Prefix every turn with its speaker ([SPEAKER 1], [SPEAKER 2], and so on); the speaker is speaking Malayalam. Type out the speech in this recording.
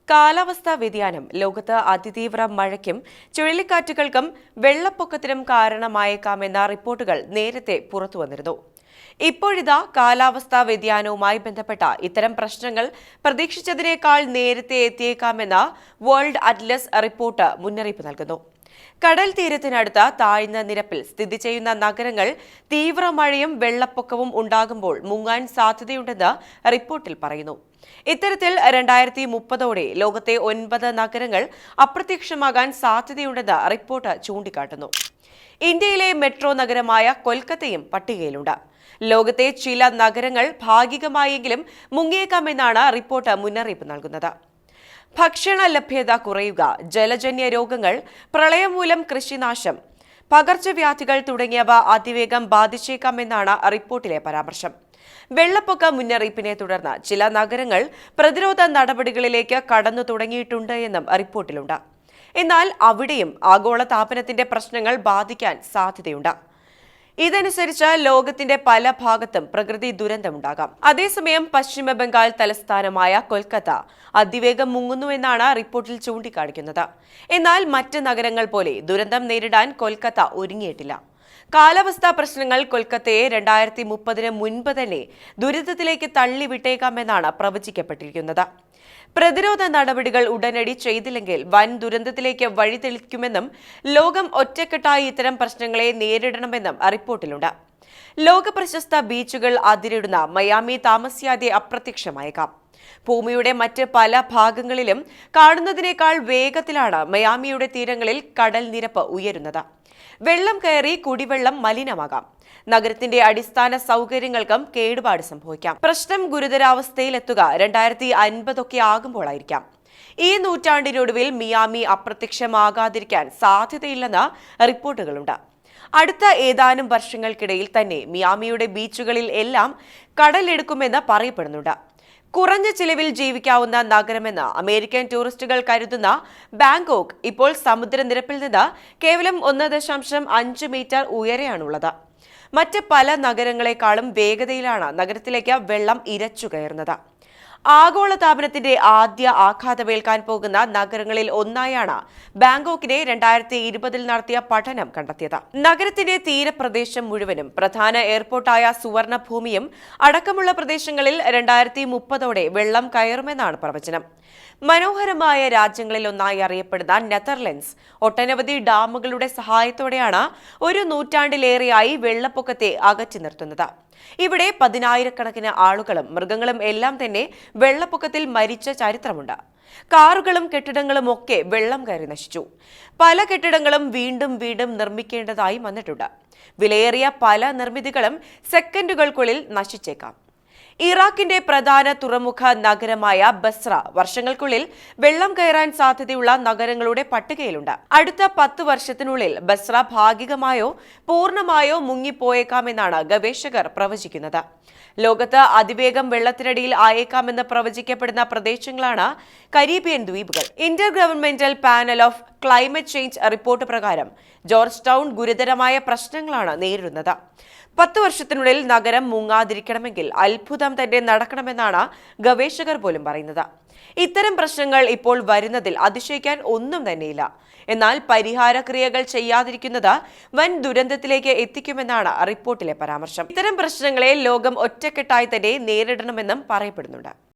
[SPEAKER 1] കാലാവസ്ഥാ വ്യതിയാനം ലോകത്ത് അതിതീവ്ര മഴയ്ക്കും ചുഴലിക്കാറ്റുകൾക്കും വെള്ളപ്പൊക്കത്തിനും കാരണമായേക്കാമെന്ന റിപ്പോർട്ടുകൾ നേരത്തെ പുറത്തുവന്നിരുന്നു. ഇപ്പോഴിതാ കാലാവസ്ഥാ വ്യതിയാനവുമായി ബന്ധപ്പെട്ട ഇത്തരം പ്രശ്നങ്ങൾ പ്രതീക്ഷിച്ചതിനേക്കാൾ നേരത്തെ എത്തിയേക്കാമെന്ന വേൾഡ് അറ്റ്ലസ് റിപ്പോർട്ട് മുന്നറിയിപ്പ് നൽകുന്നു. കടൽ തീരത്തിനടുത്ത താഴ്ന്ന നിരപ്പിൽ സ്ഥിതി ചെയ്യുന്ന നഗരങ്ങൾ തീവ്ര മഴയും വെള്ളപ്പൊക്കവും ഉണ്ടാകുമ്പോൾ മുങ്ങാൻ സാധ്യതയുണ്ടെന്ന് റിപ്പോർട്ടിൽ പറയുന്നു. ഇത്തരത്തിൽ 2030ഓടെ ലോകത്തെ 9 നഗരങ്ങൾ അപ്രത്യക്ഷമാകാൻ സാധ്യതയുണ്ടെന്ന് റിപ്പോർട്ട് ചൂണ്ടിക്കാട്ടുന്നു. ഇന്ത്യയിലെ മെട്രോ നഗരമായ കൊൽക്കത്തയും പട്ടികയിലുണ്ട്. ലോകത്തെ ചില നഗരങ്ങൾ ഭാഗികമായെങ്കിലും മുങ്ങിയേക്കാമെന്നാണ് റിപ്പോർട്ട് മുന്നറിയിപ്പ് നൽകുന്നത്. ഭക്ഷണ ലഭ്യത കുറയുക, ജലജന്യ രോഗങ്ങൾ, പ്രളയം മൂലം കൃഷിനാശം, പകർച്ചവ്യാധികൾ തുടങ്ങിയവ അതിവേഗം ബാധിച്ചേക്കാമെന്നാണ് റിപ്പോർട്ടിലെ പരാമർശം. വെള്ളപ്പൊക്ക മുന്നറിയിപ്പിനെ തുടർന്ന് ചില നഗരങ്ങൾ പ്രതിരോധ നടപടികളിലേക്ക് കടന്നു തുടങ്ങിയിട്ടുണ്ട് എന്നും റിപ്പോർട്ടിലുണ്ട്. എന്നാൽ അവിടെയും ആഗോളതാപനത്തിന്റെ പ്രശ്നങ്ങൾ ബാധിക്കാൻ സാധ്യതയുണ്ട്. ഇതനുസരിച്ച് ലോകത്തിന്റെ പല ഭാഗത്തും പ്രകൃതി ദുരന്തമുണ്ടാകാം. അതേസമയം പശ്ചിമ ബംഗാൾ തലസ്ഥാനമായ കൊൽക്കത്ത അതിവേഗം മുങ്ങുന്നുവെന്നാണ് റിപ്പോർട്ടിൽ ചൂണ്ടിക്കാണിക്കുന്നത്. എന്നാൽ മറ്റ് നഗരങ്ങൾ പോലെ ദുരന്തം നേരിടാൻ കൊൽക്കത്ത ഒരുങ്ങിയിട്ടില്ല. കാലാവസ്ഥാ പ്രശ്നങ്ങൾ കൊൽക്കത്തയെ 2030 മുൻപ് തന്നെ ദുരിതത്തിലേക്ക് തള്ളിവിട്ടേക്കാമെന്നാണ് പ്രവചിക്കപ്പെട്ടിരിക്കുന്നത്. പ്രതിരോധ നടപടികൾ ഉടനടി ചെയ്തില്ലെങ്കിൽ വൻ ദുരന്തത്തിലേക്ക് വഴിതെളിക്കുമെന്നും ലോകം ഒറ്റക്കെട്ടായി ഇത്തരം പ്രശ്നങ്ങളെ നേരിടണമെന്നും റിപ്പോർട്ടിലുണ്ട്. ലോക പ്രശസ്ത ബീച്ചുകൾ അതിരിടുന്ന മയാമി താമസിയാതെ അപ്രത്യക്ഷമായേക്കാം. ഭൂമിയുടെ മറ്റ് പല ഭാഗങ്ങളിലും കാണുന്നതിനേക്കാൾ വേഗത്തിലാണ് മയാമിയുടെ തീരങ്ങളിൽ കടൽ നിരപ്പ് ഉയരുന്നത്. വെള്ളം കയറി കുടിവെള്ളം മലിനമാകാം. നഗരത്തിന്റെ അടിസ്ഥാന സൗകര്യങ്ങൾക്കും കേടുപാട് സംഭവിക്കാം. പ്രശ്നം ഗുരുതരാവസ്ഥയിലെത്തുക 2050 ആകുമ്പോഴായിരിക്കാം. ഈ നൂറ്റാണ്ടിനൊടുവിൽ മിയാമി അപ്രത്യക്ഷമാകാതിരിക്കാൻ സാധ്യതയില്ലെന്ന് റിപ്പോർട്ടുകളുണ്ട്. അടുത്ത ഏതാനും വർഷങ്ങൾക്കിടയിൽ തന്നെ മിയാമിയുടെ ബീച്ചുകളിൽ എല്ലാം കടലെടുക്കുമെന്ന് പറയപ്പെടുന്നുണ്ട്. കുറഞ്ഞ ചിലവിൽ ജീവിക്കാവുന്ന നഗരമെന്ന് അമേരിക്കൻ ടൂറിസ്റ്റുകൾ കരുതുന്ന ബാങ്കോക്ക് ഇപ്പോൾ സമുദ്രനിരപ്പിൽ നിന്ന് കേവലം 1.5 മീറ്റർ ഉയരെയാണുള്ളത്. മറ്റ് പല നഗരങ്ങളെക്കാളും വേഗതയിലാണ് നഗരത്തിലേക്ക് വെള്ളം ഇരച്ചു കയറുന്നത്. ആഗോളതാപനത്തിന്റെ ആദ്യ ആഘാതമേൽക്കാൻ പോകുന്ന നഗരങ്ങളിൽ ഒന്നായാണ് ബാങ്കോക്കിനെ 2020 നടത്തിയ പഠനം കണ്ടെത്തിയത്. നഗരത്തിന്റെ തീരപ്രദേശം മുഴുവനും പ്രധാന എയർപോർട്ടായ സുവർണഭൂമിയും അടക്കമുള്ള പ്രദേശങ്ങളിൽ 2030ഓടെ വെള്ളം കയറുമെന്നാണ് പ്രവചനം. മനോഹരമായ രാജ്യങ്ങളിൽ ഒന്നായി അറിയപ്പെടുന്ന നെതർലൻഡ്സ് ഒട്ടനവധി ഡാമുകളുടെ സഹായത്തോടെയാണ് ഒരു നൂറ്റാണ്ടിലേറെയായി വെള്ളപ്പൊക്കത്തെ അകറ്റി നിർത്തുന്നത്. ഇവിടെ 10,000-കണക്കിന് ആളുകളും മൃഗങ്ങളും എല്ലാം തന്നെ വെള്ളപ്പൊക്കത്തിൽ മരിച്ച ചരിത്രമുണ്ട്. കാറുകളും കെട്ടിടങ്ങളും ഒക്കെ വെള്ളം കയറി നശിച്ചു. പല കെട്ടിടങ്ങളും വീണ്ടും നിർമ്മിക്കേണ്ടതായി വന്നിട്ടുണ്ട്. വിലയേറിയ പല നിർമ്മിതികളും സെക്കൻഡുകൾക്കുള്ളിൽ നശിച്ചേക്കാം. ഇറാഖിന്റെ പ്രധാന തുറമുഖ നഗരമായ ബസ്ര വർഷങ്ങൾക്കുള്ളിൽ വെള്ളം കയറാൻ സാധ്യതയുള്ള നഗരങ്ങളുടെ പട്ടികയിലുണ്ട്. അടുത്ത 10 വർഷത്തിനുള്ളിൽ ബസ്ര ഭാഗികമായോ പൂർണ്ണമായോ മുങ്ങിപ്പോയേക്കാമെന്നാണ് ഗവേഷകർ പ്രവചിക്കുന്നത്. ലോകത്ത് അതിവേഗം വെള്ളത്തിനടിയിൽ ആയേക്കാമെന്ന് പ്രവചിക്കപ്പെടുന്ന പ്രദേശങ്ങളാണ് കരീബിയൻ ദ്വീപുകൾ. Inter governmental panel of climate change report പ്രകാരം ജോർജ് ടൗൺ ഗുരുതരമായ പ്രശ്നങ്ങളാണ് നേരിടുന്നത്. 10 വർഷത്തിനുള്ളിൽ നഗരം മുങ്ങാതിരിക്കണമെങ്കിൽ അത്ഭുതം തന്നെ നടക്കണമെന്നാണ് ഗവേഷകർ പോലും പറയുന്നത്. ഇത്തരം പ്രശ്നങ്ങൾ ഇപ്പോൾ വരുന്നതിൽ അതിശയിക്കാൻ ഒന്നും തന്നെയില്ല. എന്നാൽ പരിഹാര ക്രിയകൾ ചെയ്യാതിരിക്കുന്നത് വൻ ദുരന്തത്തിലേക്ക് എത്തിക്കുമെന്നാണ് റിപ്പോർട്ടിലെ പരാമർശം. ഇത്തരം പ്രശ്നങ്ങളെ ലോകം ഒറ്റക്കെട്ടായി തന്നെ നേരിടണമെന്നും പറയപ്പെടുന്നുണ്ട്.